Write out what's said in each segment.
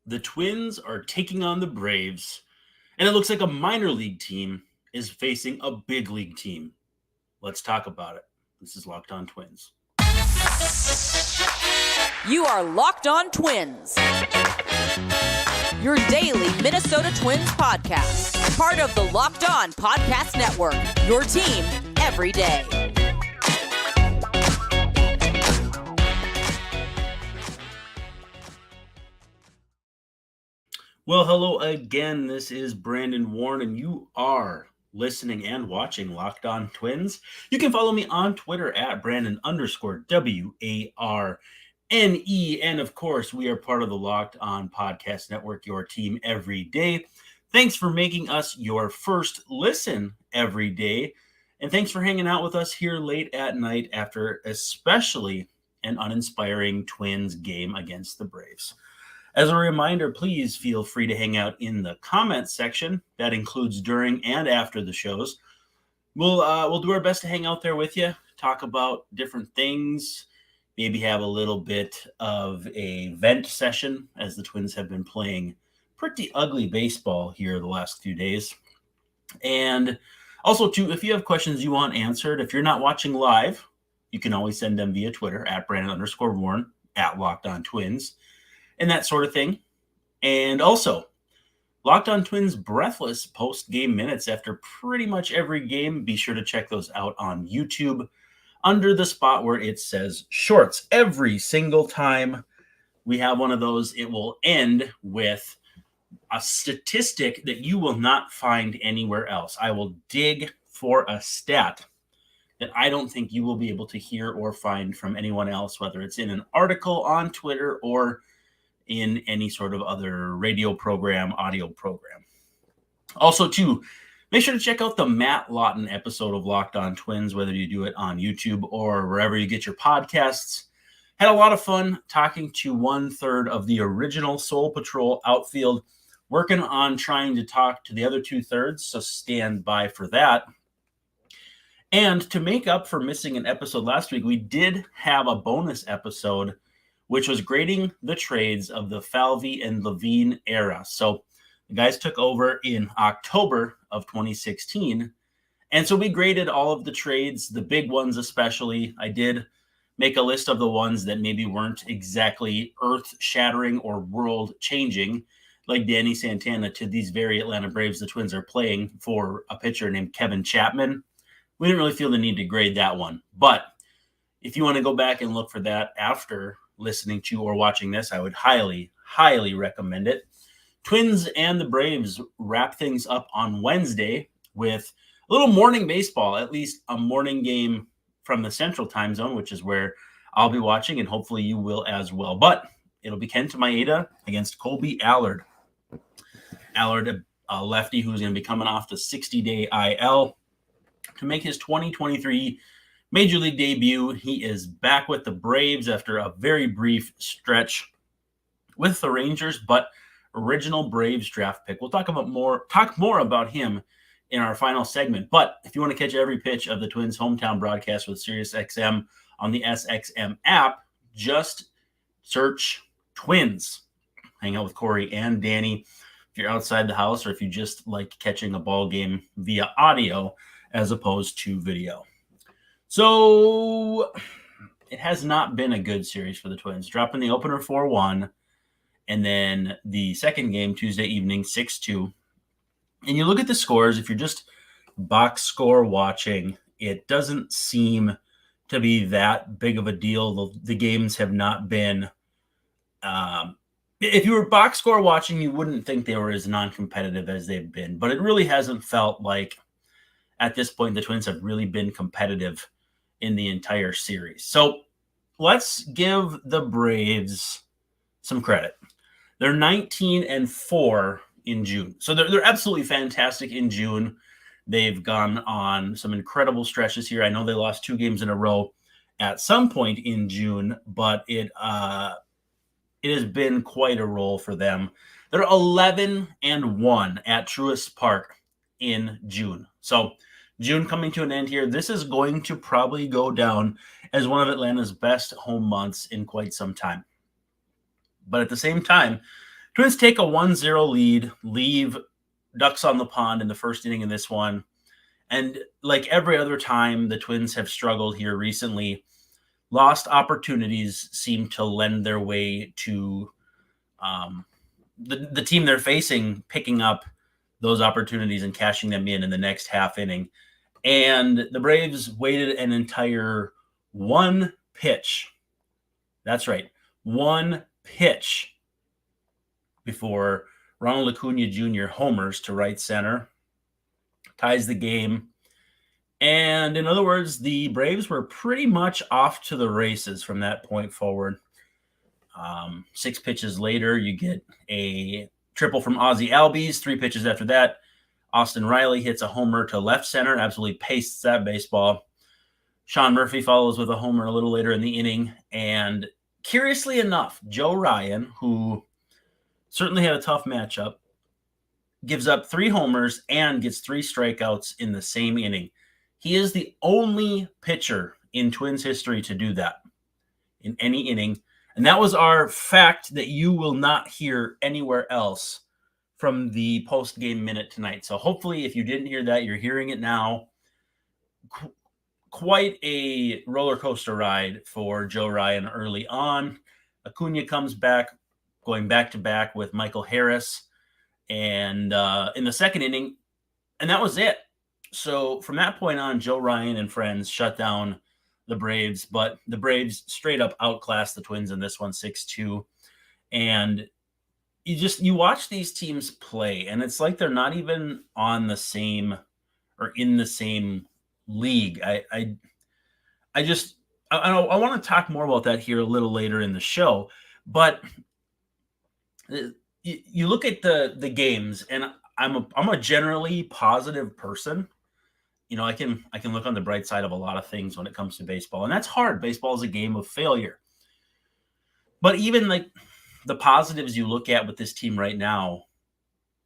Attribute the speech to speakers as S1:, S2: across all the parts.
S1: The Twins are taking on the Braves, and it looks like a minor league team is facing a big league team. Let's talk about it. This is Locked On Twins.
S2: You are Locked On Twins, your daily Minnesota Twins podcast, part of the Locked On Podcast Network, your team every day.
S1: Well, hello again. This is Brandon Warren, and you are listening and watching Locked On Twins. You can follow me on Twitter at Brandon_WARNE. And of course, we are part of the Locked On Podcast Network, your team every day. Thanks for making us your first listen every day. And thanks for hanging out with us here late at night after especially an uninspiring Twins game against the Braves. As a reminder, please feel free to hang out in the comments section. That includes during and after the shows. We'll do our best to hang out there with you, talk about different things, maybe have a little bit of a vent session as the Twins have been playing pretty ugly baseball here the last few days. And also, too, if you have questions you want answered, if you're not watching live, you can always send them via Twitter at Brandon_Warren, at Locked On Twins, and that sort of thing. And also, Locked On Twins Breathless post-game minutes after pretty much every game. Be sure to check those out on YouTube under the spot where it says shorts. Every single time we have one of those, it will end with a statistic that you will not find anywhere else. I will dig for a stat that I don't think you will be able to hear or find from anyone else, whether it's in an article on Twitter or in any sort of other radio program, audio program. Also, too, make sure to check out the Matt Lawton episode of Locked On Twins, whether you do it on YouTube or wherever you get your podcasts. Had a lot of fun talking to 1/3 of the original Soul Patrol outfield, working on trying to talk to the other 2/3, so stand by for that. And to make up for missing an episode last week, we did have a bonus episode which was grading the trades of the Falvey and Levine era. So the guys took over in October of 2016. And so we graded all of the trades, the big ones especially. I did make a list of the ones that maybe weren't exactly earth-shattering or world-changing, like Danny Santana to these very Atlanta Braves the Twins are playing for a pitcher named Kevin Chapman. We didn't really feel the need to grade that one. But if you want to go back and look for that after listening to or watching this, I would highly, highly recommend it. Twins and the Braves wrap things up on Wednesday with a little morning baseball, at least a morning game from the Central Time Zone, which is where I'll be watching, and hopefully you will as well. But it'll be Kenta Maeda against Colby Allard. Allard, a lefty who's going to be coming off the 60-day IL to make his 2023 Major League debut. He is back with the Braves after a very brief stretch with the Rangers, but original Braves draft pick. We'll talk more about him in our final segment. But if you want to catch every pitch of the Twins' hometown broadcast with SiriusXM on the SXM app, just search Twins. Hang out with Corey and Danny if you're outside the house, or if you just like catching a ball game via audio as opposed to video. So it has not been a good series for the Twins, dropping the opener 4-1, and then the second game Tuesday evening 6-2. And you look at the scores, if you're just box score watching, it doesn't seem to be that big of a deal. The games have not been if you were box score watching, you wouldn't think they were as non-competitive as they've been, but it really hasn't felt like at this point the Twins have really been competitive in the entire series. So let's give the Braves some credit. They're 19-4 in June. So they're absolutely fantastic in June. They've gone on some incredible stretches here. I know they lost 2 games in a row at some point in June, but it has been quite a roll for them. They're 11-1 at Truist Park in June. So June coming to an end here. This is going to probably go down as one of Atlanta's best home months in quite some time. But at the same time, Twins take a 1-0 lead, leave ducks on the pond in the first inning in this one. And like every other time the Twins have struggled here recently, lost opportunities seem to lend their way to the team they're facing picking up those opportunities and cashing them in the next half inning. And the Braves waited an entire one pitch. That's right, one pitch before Ronald Acuna Jr. homers to right center, ties the game. And in other words, the Braves were pretty much off to the races from that point forward. 6 pitches later, you get a triple from Ozzie Albies. 3 pitches after that, Austin Riley hits a homer to left center, absolutely pastes that baseball. Sean Murphy follows with a homer a little later in the inning. And curiously enough, Joe Ryan, who certainly had a tough matchup, gives up 3 homers and gets 3 strikeouts in the same inning. He is the only pitcher in Twins history to do that in any inning. And that was our fact that you will not hear anywhere else from the post-game minute tonight. So hopefully if you didn't hear that, you're hearing it now. Quite a roller coaster ride for Joe Ryan early on. Acuna comes back, going back-to-back with Michael Harris. And in the second inning, and that was it. So from that point on, Joe Ryan and friends shut down the Braves, but the Braves straight up outclassed the Twins in this one 6-2. And you watch these teams play, and it's like they're not even on the same or in the same league. I want to talk more about that here a little later in the show, but you look at the games, and I'm a generally positive person. I can look on the bright side of a lot of things when it comes to baseball, and that's hard. Baseball is a game of failure. But even like the positives you look at with this team right now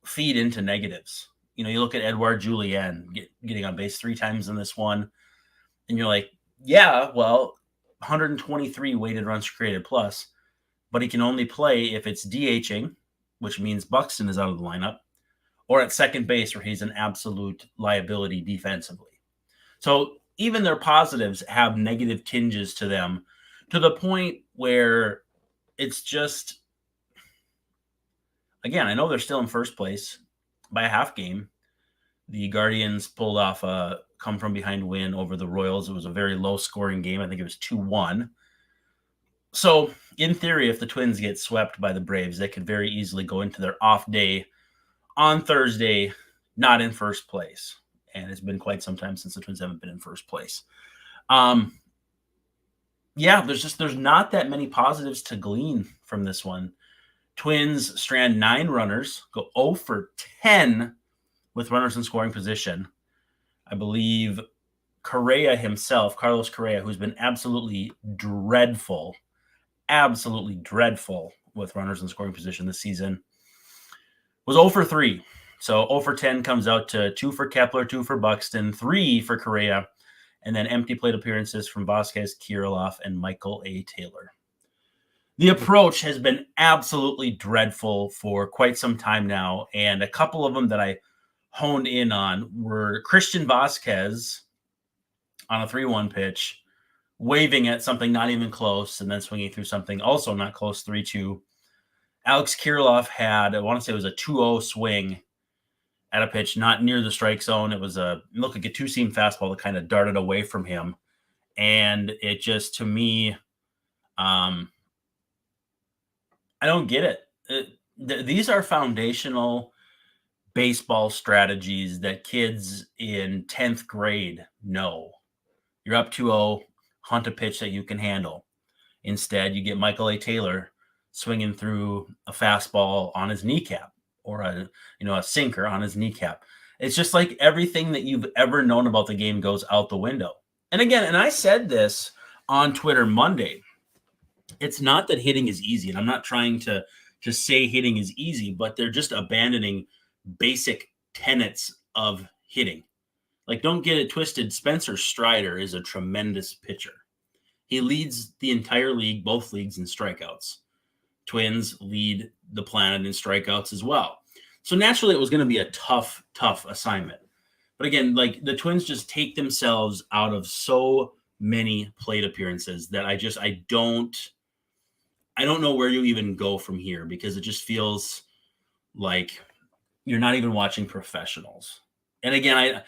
S1: feed into negatives. You look at Edouard Julien getting on base 3 times in this one, and you're like, yeah, well, 123 weighted runs created plus, but he can only play if it's DHing, which means Buxton is out of the lineup, or at second base where he's an absolute liability defensively. So even their positives have negative tinges to them, to the point where it's just, again, I know they're still in first place by a half game. The Guardians pulled off a come-from-behind win over the Royals. It was a very low-scoring game. I think it was 2-1. So in theory, if the Twins get swept by the Braves, they could very easily go into their off day on Thursday, not in first place. And it's been quite some time since the Twins haven't been in first place. There's not that many positives to glean from this one. Twins strand 9 runners, go 0 for 10 with runners in scoring position. I believe Correa himself, Carlos Correa, who's been absolutely dreadful with runners in scoring position this season, was 0 for 3. So 0 for 10 comes out to 2 for Kepler, 2 for Buxton, 3 for Correa, and then empty plate appearances from Vasquez, Kirilloff, and Michael A. Taylor. The approach has been absolutely dreadful for quite some time now, and a couple of them that I honed in on were Christian Vasquez on a 3-1 pitch, waving at something not even close, and then swinging through something also not close, 3-2. Alex Kirilloff had, I want to say it was a 2-0 swing at a pitch not near the strike zone. It was looked like a 2-seam fastball that kind of darted away from him. And it just, to me, I don't get it. These are foundational baseball strategies that kids in 10th grade know. You're up 2-0, hunt a pitch that you can handle. Instead, you get Michael A. Taylor swinging through a fastball on his kneecap, or a sinker on his kneecap. It's just like everything that you've ever known about the game goes out the window. And again, and I said this on Twitter Monday, it's not that hitting is easy, and I'm not trying to say hitting is easy, but they're just abandoning basic tenets of hitting. Like, don't get it twisted. Spencer Strider is a tremendous pitcher. He leads the entire league, both leagues, in strikeouts. Twins lead the planet in strikeouts as well. So naturally, it was going to be a tough assignment. But again, like the Twins just take themselves out of so many plate appearances that I don't know where you even go from here, because it just feels like you're not even watching professionals. And again,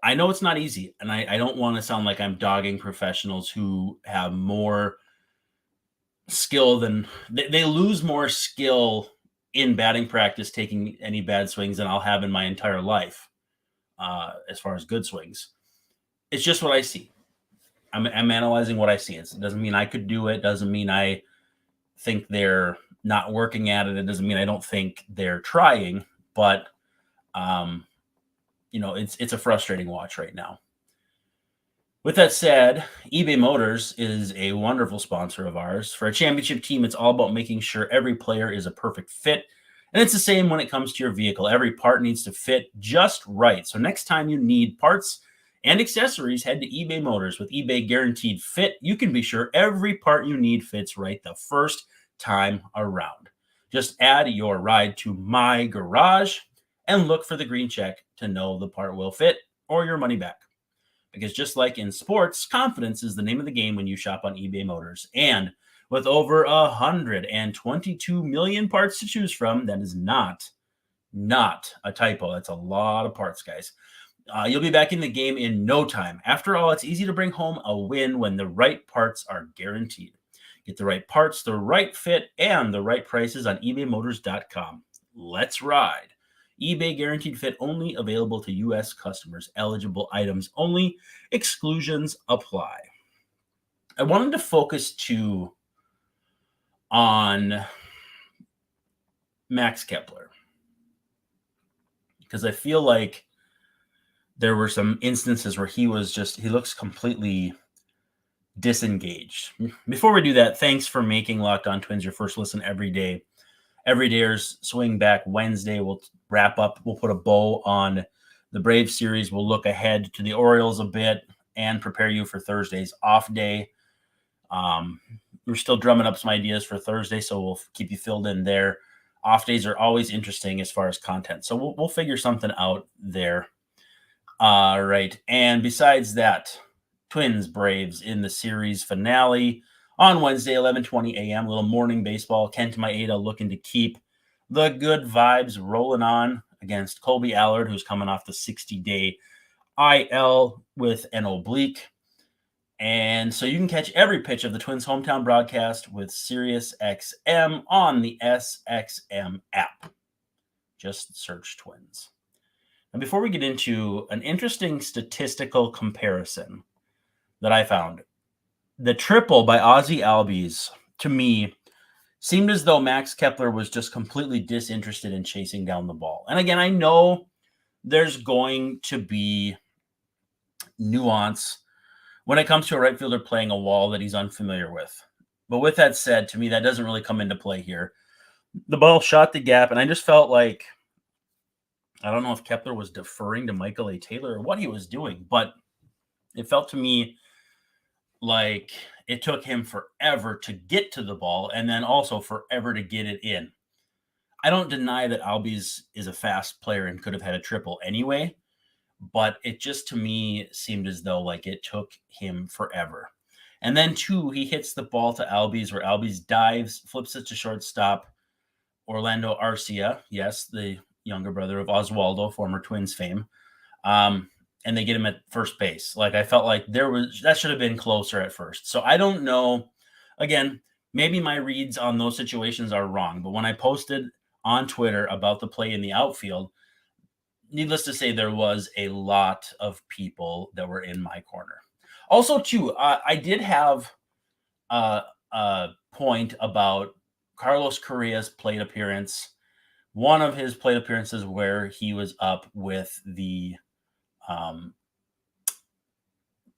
S1: I know it's not easy, and I don't want to sound like I'm dogging professionals who have more skill than they lose more skill in batting practice taking any bad swings than I'll have in my entire life, as far as good swings. It's just what I see. I'm analyzing what I see. It doesn't mean I could do it. Doesn't mean I think they're not working at it. It doesn't mean I don't think they're trying, but it's a frustrating watch right now. With that said, eBay Motors is a wonderful sponsor of ours. For a championship team, it's all about making sure every player is a perfect fit. And it's the same when it comes to your vehicle. Every part needs to fit just right. So next time you need parts and accessories, head to eBay Motors. With eBay Guaranteed Fit, you can be sure every part you need fits right the first time around. Just add your ride to My Garage and look for the green check to know the part will fit or your money back. Because just like in sports, confidence is the name of the game when you shop on eBay Motors. And with over 122 million parts to choose from, that is not a typo. That's a lot of parts, guys. You'll be back in the game in no time. After all, it's easy to bring home a win when the right parts are guaranteed. Get the right parts, the right fit, and the right prices on ebaymotors.com. Let's ride. eBay Guaranteed Fit only, available to U.S. customers. Eligible items only. Exclusions apply. I wanted to focus too on Max Kepler, because I feel like there were some instances where he looks completely disengaged. Before we do that, thanks for making Locked On Twins your first listen every day. Every day's Swing Back Wednesday. We'll wrap up. We'll put a bow on the Braves series. We'll look ahead to the Orioles a bit and prepare you for Thursday's off day. We're still drumming up some ideas for Thursday, so we'll keep you filled in there. Off days are always interesting as far as content, so we'll figure something out there. All right, and besides that, Twins Braves in the series finale on Wednesday, 11:20 a.m. Little morning baseball. Kent Maeda looking to keep the good vibes rolling on against Colby Allard, who's coming off the 60-day IL with an oblique. And so you can catch every pitch of the Twins hometown broadcast with SiriusXM on the SXM app. Just search Twins. And before we get into an interesting statistical comparison that I found, the triple by Ozzie Albies, to me, seemed as though Max Kepler was just completely disinterested in chasing down the ball. And again, I know there's going to be nuance when it comes to a right fielder playing a wall that he's unfamiliar with. But with that said, to me, that doesn't really come into play here. The ball shot the gap, and I just felt like, I don't know if Kepler was deferring to Michael A. Taylor or what he was doing, but it felt to me like it took him forever to get to the ball and then also forever to get it in. I don't deny that Albies is a fast player and could have had a triple anyway, but it just to me seemed as though like it took him forever. And then two, he hits the ball to Albies, where Albies dives, flips it to shortstop Orlando Arcia, yes, the younger brother of Oswaldo, former Twins fame. And they get him at first base. Like, I felt like that should have been closer at first. So I don't know. Again, maybe my reads on those situations are wrong, but when I posted on Twitter about the play in the outfield, needless to say, there was a lot of people that were in my corner. Also, too, I did have a point about Carlos Correa's plate appearance. One of his plate appearances where he was up with the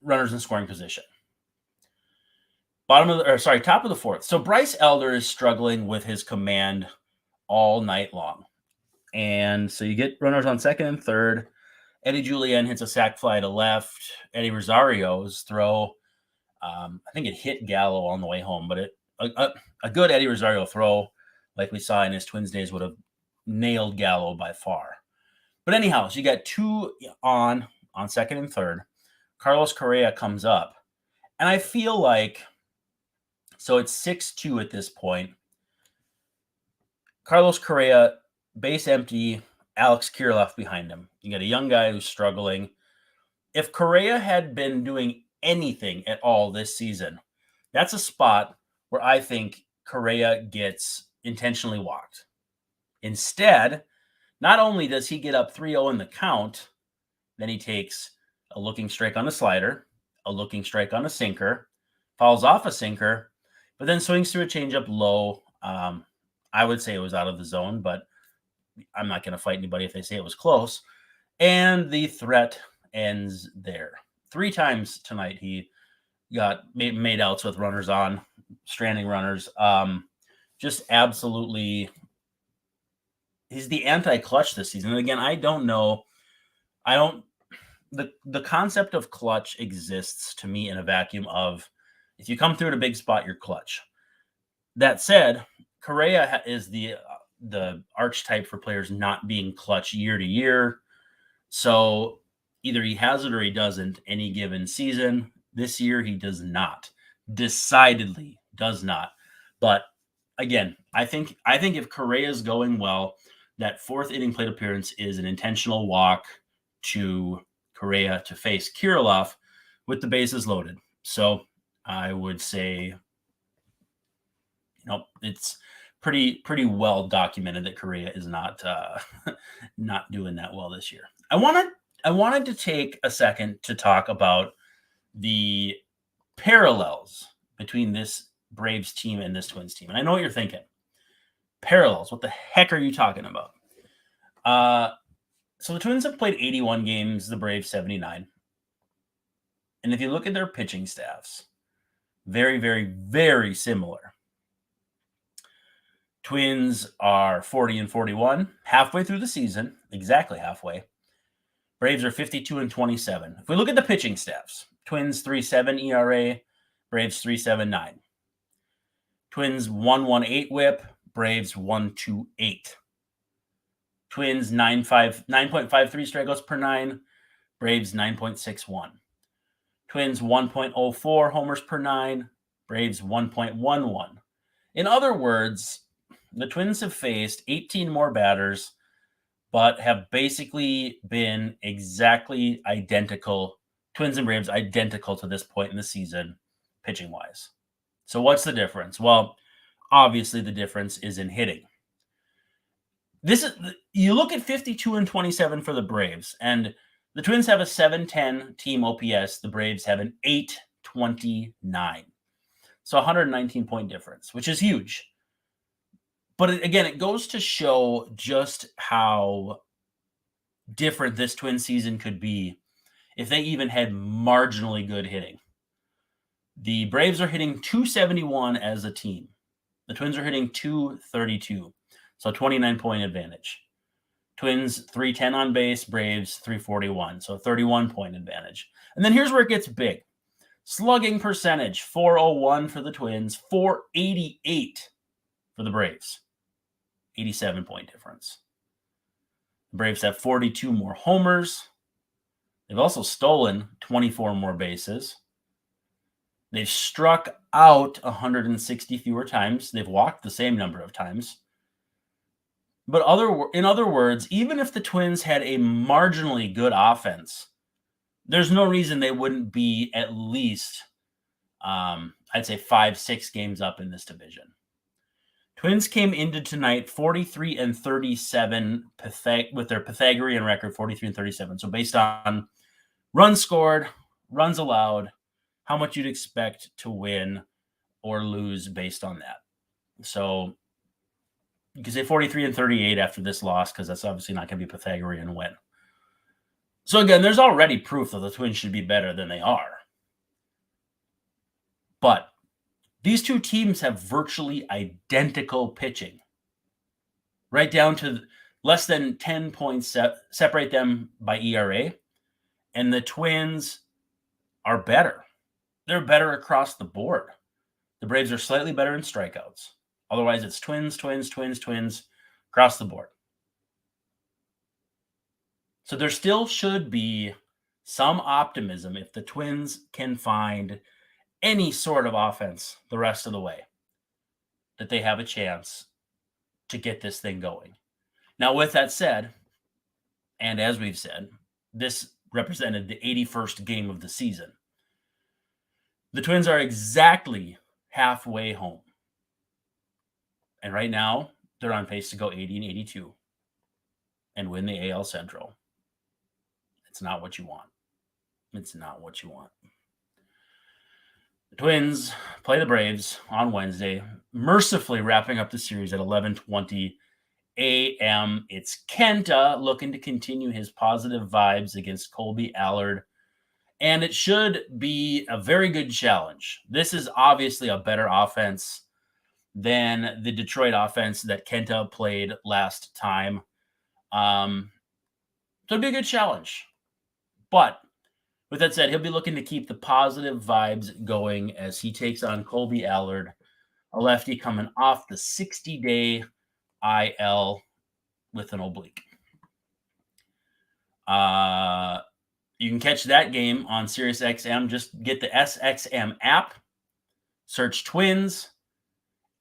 S1: runners in scoring position. Top of the fourth. So Bryce Elder is struggling with his command all night long. And so you get runners on second and third. Eddie Julien hits a sac fly to left. Eddie Rosario's throw, I think it hit Gallo on the way home, but a good Eddie Rosario throw like we saw in his Twins days, would have nailed Gallo by far. But anyhow, so you got two on second and third. Carlos Correa comes up. And I feel like, so it's 6-2 at this point. Carlos Correa, base empty, Alex Kirilloff behind him. You got a young guy who's struggling. If Correa had been doing anything at all this season, that's a spot where I think Correa gets intentionally walked. Instead, not only does he get up 3-0 in the count, then he takes a looking strike on a slider, a looking strike on a sinker, fouls off a sinker, but then swings through a changeup low. I would say it was out of the zone, but I'm not going to fight anybody if they say it was close. And the threat ends there. 3 times tonight he got made outs with runners on, stranding runners. Just absolutely, he's the anti-clutch this season. And again, I don't know. The concept of clutch exists to me in a vacuum of if you come through at a big spot, you're clutch. That said, Correa is the archetype for players not being clutch year to year. So either he has it or he doesn't any given season. This year, he does not. Decidedly does not. But again, I think if Correa is going well, that 4th inning plate appearance is an intentional walk to Correa to face Kirilloff with the bases loaded. So I would say, it's pretty well documented that Correa is not not doing that well this year. I wanted to take a second to talk about the parallels between this Braves team and this Twins team. And I know what you're thinking. Parallels. What the heck are you talking about? So the Twins have played 81 games, the Braves 79. And if you look at their pitching staffs, very, very, very similar. Twins are 40-41, halfway through the season, exactly halfway. Braves are 52-27. If we look at the pitching staffs, Twins 3.7 ERA, Braves 3.79. Twins 1.18 WHIP, Braves 1.28. Twins 9.53 strikeouts per 9, Braves 9.61. Twins 1.04 homers per 9, Braves 1.11. In other words, the Twins have faced 18 more batters, but have basically been exactly identical, Twins and Braves identical to this point in the season, pitching-wise. So what's the difference? Well, obviously the difference is in hitting. You look at 52-27 for the Braves, and the Twins have a 710 team OPS. The Braves have an 829. So 119-point difference, which is huge. But again, it goes to show just how different this Twin season could be if they even had marginally good hitting. The Braves are hitting 271 as a team. The Twins are hitting 232. So 29-point advantage. Twins 310 on base, Braves 341. So 31-point advantage. And then here's where it gets big. Slugging percentage, 401 for the Twins, 488 for the Braves. 87-point difference. The Braves have 42 more homers. They've also stolen 24 more bases. They've struck out 160 fewer times. They've walked the same number of times. But in other words, even if the Twins had a marginally good offense, there's no reason they wouldn't be at least, I'd say 5-6 games up in this division. Twins came into tonight 43-37 with their Pythagorean record, 43-37. So based on runs scored, runs allowed, how much you'd expect to win or lose based on that. So you can say 43-38 after this loss because that's obviously not going to be a Pythagorean win. So again, there's already proof that the Twins should be better than they are. But these two teams have virtually identical pitching. Right down to less than 10 points separate them by ERA. And the Twins are better. They're better across the board. The Braves are slightly better in strikeouts. Otherwise, it's Twins across the board. So there still should be some optimism if the Twins can find any sort of offense the rest of the way, that they have a chance to get this thing going. Now, with that said, and as we've said, this represented the 81st game of the season. The Twins are exactly halfway home. And right now, they're on pace to go 80-82 and win the AL Central. It's not what you want. It's not what you want. The Twins play the Braves on Wednesday, mercifully wrapping up the series at 11:20 a.m. It's Kenta looking to continue his positive vibes against Colby Allard, and it should be a very good challenge. This is obviously a better offense than the Detroit offense that Kenta played last time. So it'd be a good challenge. But with that said, he'll be looking to keep the positive vibes going as he takes on Colby Allard, a lefty coming off the 60-day IL with an oblique. You can catch that game on SiriusXM. Just get the SXM app, search Twins,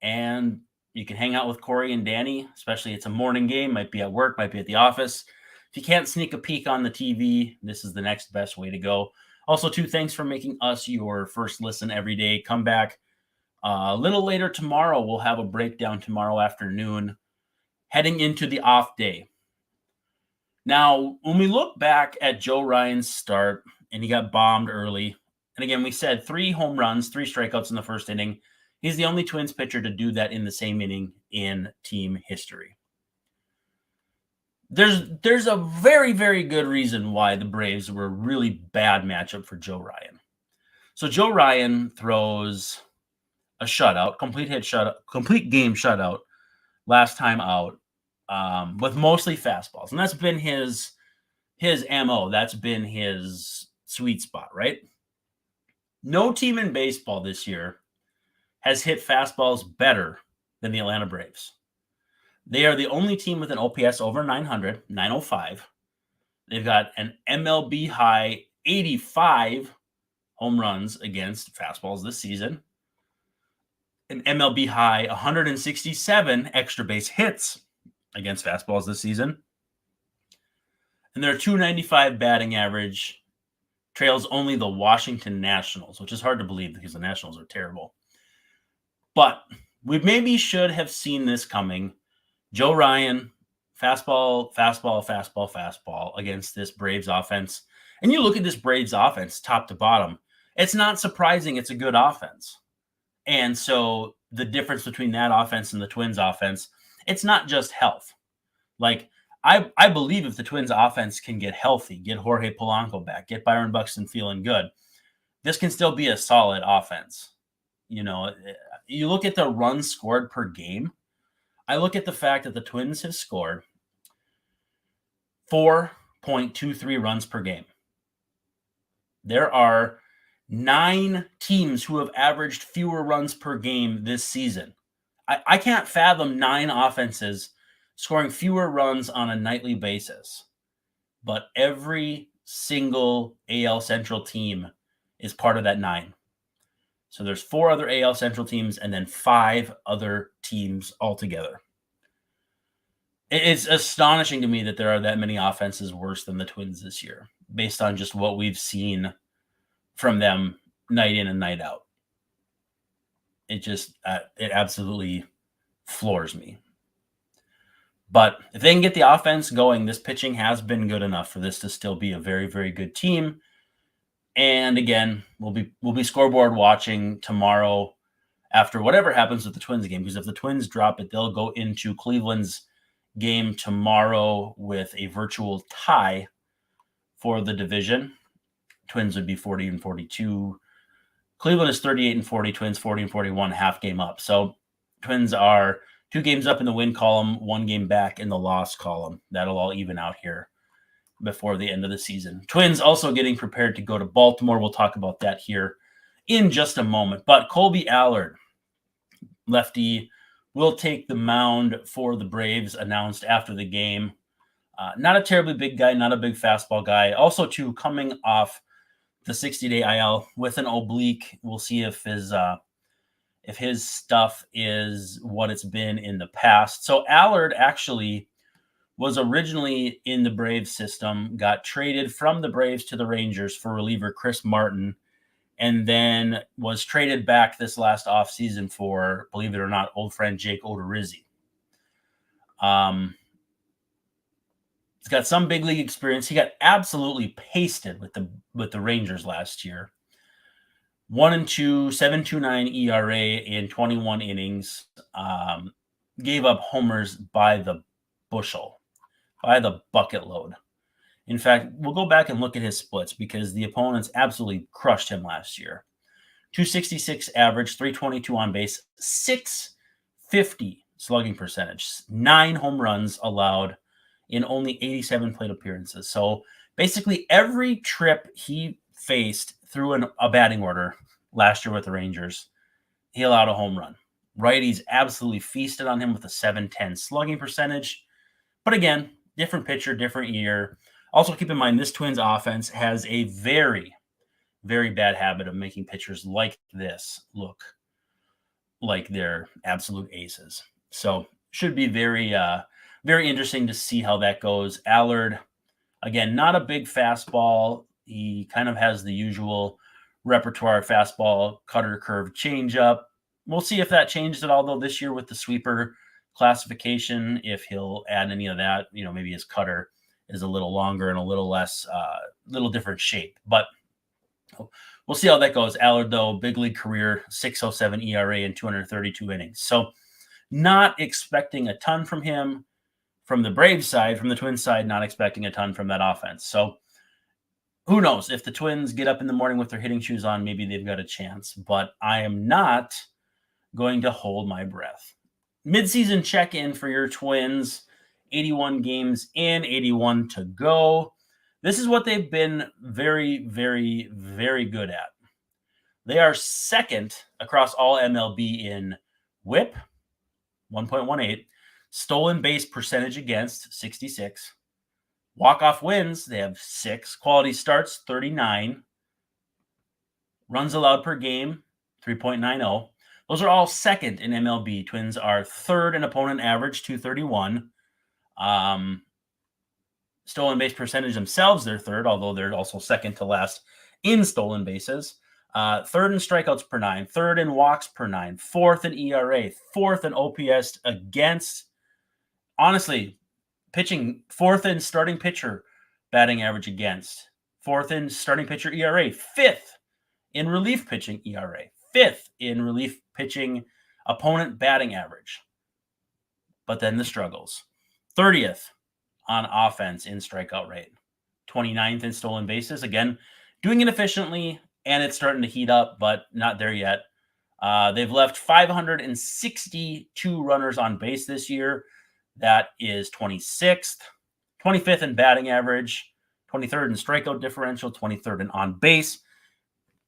S1: and you can hang out with Corey and Danny, especially it's a morning game, might be at work, might be at the office. If you can't sneak a peek on the TV, this is the next best way to go. Also, too, thanks for making us your first listen every day. Come back a little later tomorrow. We'll have a breakdown tomorrow afternoon, heading into the off day. Now, when we look back at Joe Ryan's start, and he got bombed early, and again, we said 3 home runs, 3 strikeouts in the first inning. He's the only Twins pitcher to do that in the same inning in team history. There's a very, very good reason why the Braves were a really bad matchup for Joe Ryan. So Joe Ryan throws a shutout, complete game shutout last time out, with mostly fastballs. And that's been his MO. That's been his sweet spot, right? No team in baseball this year has hit fastballs better than the Atlanta Braves. They are the only team with an OPS over 900, 905. They've got an MLB high 85 home runs against fastballs this season, an MLB high 167 extra base hits against fastballs this season, and their 295 batting average trails only the Washington Nationals, which is hard to believe because the Nationals are terrible. But we maybe should have seen this coming. Joe Ryan, fastball against this Braves offense. And you look at this Braves offense top to bottom, it's not surprising it's a good offense. And so the difference between that offense and the Twins offense, it's not just health. Like, I believe if the Twins offense can get healthy, get Jorge Polanco back, get Byron Buxton feeling good, this can still be a solid offense. You know, you look at the runs scored per game. I look at the fact that the Twins have scored 4.23 runs per game. There are 9 teams who have averaged fewer runs per game this season. I can't fathom 9 offenses scoring fewer runs on a nightly basis. But every single AL Central team is part of that 9. So there's 4 other AL Central teams and then 5 other teams altogether. It's astonishing to me that there are that many offenses worse than the Twins this year, based on just what we've seen from them night in and night out. It absolutely floors me. But if they can get the offense going, this pitching has been good enough for this to still be a very, very good team. And again, we'll be scoreboard watching tomorrow after whatever happens with the Twins game, because if the Twins drop it, they'll go into Cleveland's game tomorrow with a virtual tie for the division. Twins would be 40-42. Cleveland is 38-40. Twins 40-41, half game up. So Twins are 2 games up in the win column, 1 game back in the loss column. That'll all even out here before the end of the season. Twins also getting prepared to go to Baltimore. We'll talk about that here in just a moment. But Colby Allard, lefty, will take the mound for the Braves, announced after the game. Not a terribly big guy, not a big fastball guy. Also, too, coming off the 60-day IL with an oblique. We'll see if his stuff is what it's been in the past. So Allard actually was originally in the Braves system, got traded from the Braves to the Rangers for reliever Chris Martin, and then was traded back this last offseason for, believe it or not, old friend Jake Odorizzi. He's got some big league experience. He got absolutely pasted with the Rangers last year. 1-2, 7.29 ERA in 21 innings. Gave up homers by the bushel, by the bucket load. In fact, we'll go back and look at his splits because the opponents absolutely crushed him last year. 266 average, 322 on base, 650 slugging percentage, 9 home runs allowed in only 87 plate appearances. So basically every trip he faced through a batting order last year with the Rangers, he allowed a home run. Righties absolutely feasted on him with a 710 slugging percentage. But again, different pitcher, different year. Also keep in mind, this Twins offense has a very, very bad habit of making pitchers like this look like they're absolute aces. So should be very, very interesting to see how that goes. Allard, again, not a big fastball. He kind of has the usual repertoire: fastball, cutter, curve, changeup. We'll see if that changes at all, though, this year with the sweeper classification, if he'll add any of that. Maybe his cutter is a little longer and a little less, little different shape. But we'll see how that goes. Allard, though, big league career, 6.07 ERA in 232 innings. So not expecting a ton from him. From the Braves side, from the Twins side, not expecting a ton from that offense. So who knows? If the Twins get up in the morning with their hitting shoes on, maybe they've got a chance. But I am not going to hold my breath. Midseason check-in for your Twins. 81 games in, 81 to go. This is what they've been very, very, very good at. They are second across all MLB in WHIP, 1.18. Stolen base percentage against, 66. Walk-off wins, they have 6. Quality starts, 39. Runs allowed per game, 3.90. Those are all second in MLB. Twins are third in opponent average, 231. Stolen base percentage themselves, they're third, although they're also second to last in stolen bases. Third in strikeouts per 9. Third in walks per 9. Fourth in ERA. Fourth in OPS against. Honestly, pitching, fourth in starting pitcher batting average against, fourth in starting pitcher ERA, fifth in relief pitching ERA, fifth in relief pitching opponent batting average. But then the struggles. 30th on offense in strikeout rate, 29th in stolen bases. Again, doing it efficiently, and it's starting to heat up, but not there yet. They've left 562 runners on base this year. That is 26th, 25th in batting average, 23rd in strikeout differential, 23rd in on base.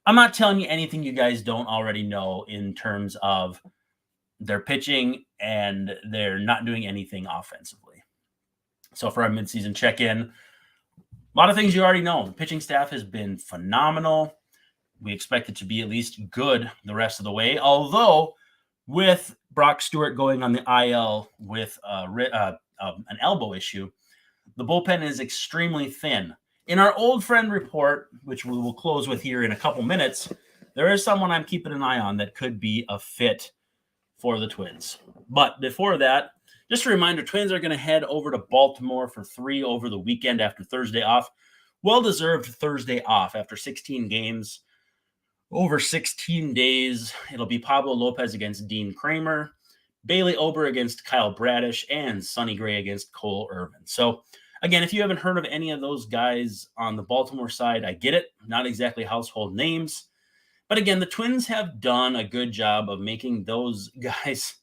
S1: I'm not telling you anything you guys don't already know in terms of their pitching, and they're not doing anything offensively. So for our midseason check-in, a lot of things you already know. The pitching staff has been phenomenal. We expect it to be at least good the rest of the way, although with Brock Stewart going on the IL with an elbow issue, the bullpen is extremely thin. In our old friend report, which we will close with here in a couple minutes, there is someone I'm keeping an eye on that could be a fit for the Twins. But before that, just a reminder, Twins are going to head over to Baltimore for 3 over the weekend after Thursday off. Well-deserved Thursday off after 16 games. Over 16 days, it'll be Pablo Lopez against Dean Kramer, Bailey Ober against Kyle Bradish, and Sonny Gray against Cole Irvin. So, again, if you haven't heard of any of those guys on the Baltimore side, I get it. Not exactly household names. But again, the Twins have done a good job of making those guys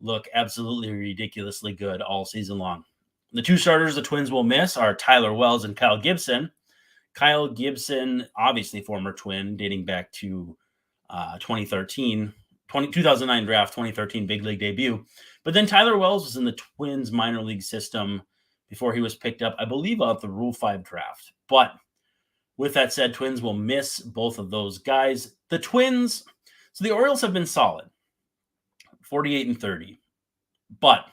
S1: look absolutely ridiculously good all season long. The 2 starters the Twins will miss are Tyler Wells and Kyle Gibson. Kyle Gibson, obviously former Twin, dating back to 2013. 2009 draft, 2013 big league debut. But then Tyler Wells was in the Twins minor league system before he was picked up, I believe, out the Rule 5 draft. But with that said, Twins will miss both of those guys. The Twins, so the Orioles have been solid, 48-30. But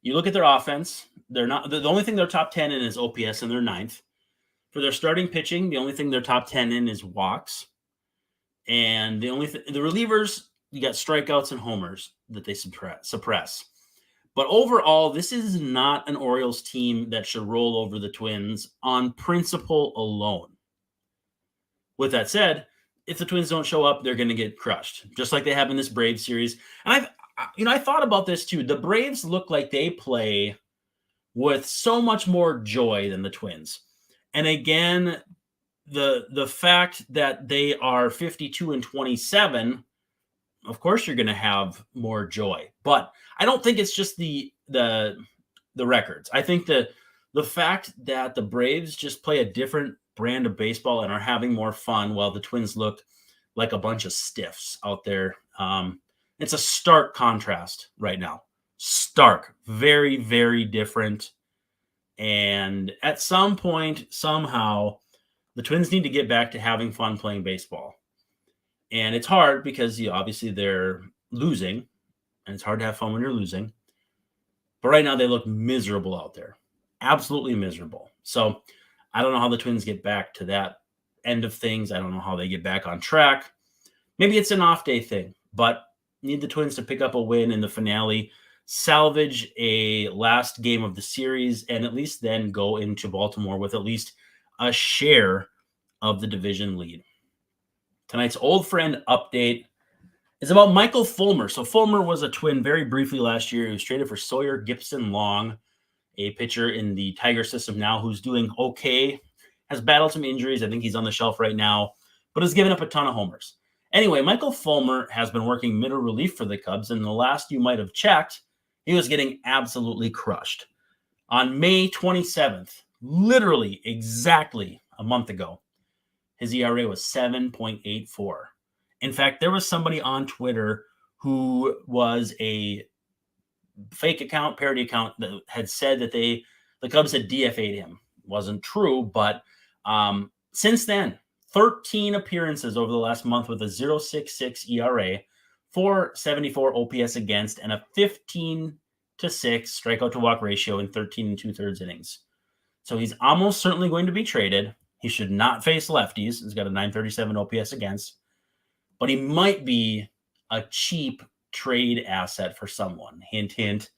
S1: you look at their offense, they're not the only thing they're top 10 in is OPS, and they're 9th. For their starting pitching, the only thing they're top 10 in is walks. And the relievers, you got strikeouts and homers that they suppress. But overall, this is not an Orioles team that should roll over the Twins on principle alone. With that said, if the Twins don't show up, they're going to get crushed, just like they have in this Braves series. And I thought about this too. The Braves look like they play with so much more joy than the Twins. And again, the fact that they are 52-27, of course you're going to have more joy. But I don't think it's just the records. I think the fact that the Braves just play a different brand of baseball and are having more fun while the Twins look like a bunch of stiffs out there. It's a stark contrast right now. Stark. Very, very different. And at some point, somehow, the Twins need to get back to having fun playing baseball. And it's hard because obviously they're losing, and it's hard to have fun when you're losing. But right now they look miserable out there. Absolutely miserable. So I don't know how the Twins get back to that end of things. I don't know how they get back on track. Maybe it's an off day thing, but need the Twins to pick up a win in the finale, salvage a last game of the series, and at least then go into Baltimore with at least a share of the division lead. Tonight's old friend update is about Michael Fulmer. So Fulmer was a Twin very briefly last year. He was traded for Sawyer Gipson-Long, a pitcher in the Tiger system now who's doing okay, has battled some injuries. I think he's on the shelf right now, but has given up a ton of homers. Anyway, Michael Fulmer has been working middle relief for the Cubs, and the last you might have checked, he was getting absolutely crushed. On May 27th, literally exactly a month ago, his ERA was 7.84. In fact, there was somebody on Twitter who was a fake account, parody account, that had said that the Cubs had DFA'd him. Wasn't true, but since then, 13 appearances over the last month with a 0.66 ERA, 474 OPS against, and a 15-6 strikeout to walk ratio in 13 2/3 innings. So he's almost certainly going to be traded. He should not face lefties. He's got a 937 OPS against, but he might be a cheap trade asset for someone. Hint, hint.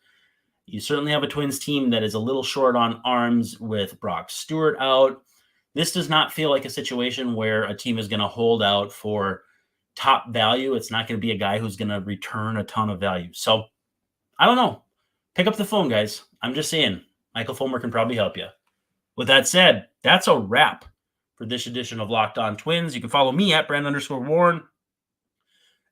S1: You certainly have a Twins team that is a little short on arms with Brock Stewart out. This does not feel like a situation where a team is going to hold out for top value. It's not going to be a guy who's going to return a ton of value. So I don't know. Pick up the phone, guys. I'm just saying, Michael Fulmer can probably help you. With that said, that's a wrap for this edition of Locked On Twins. You can follow me at Brand_Warren.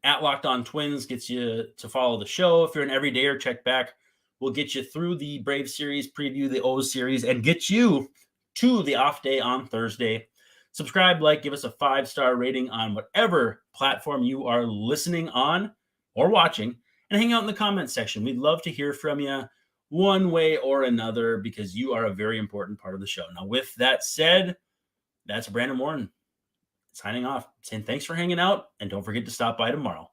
S1: At Locked On Twins gets you to follow the show. If you're an everydayer, check back. We'll get you through the Brave series, preview the O's series, and get you to the off day on Thursday. Subscribe, like, give us a 5-star rating on whatever platform you are listening on or watching, and hang out in the comments section. We'd love to hear from you one way or another because you are a very important part of the show. Now, with that said, that's Brandon Warren signing off, saying thanks for hanging out, and don't forget to stop by tomorrow.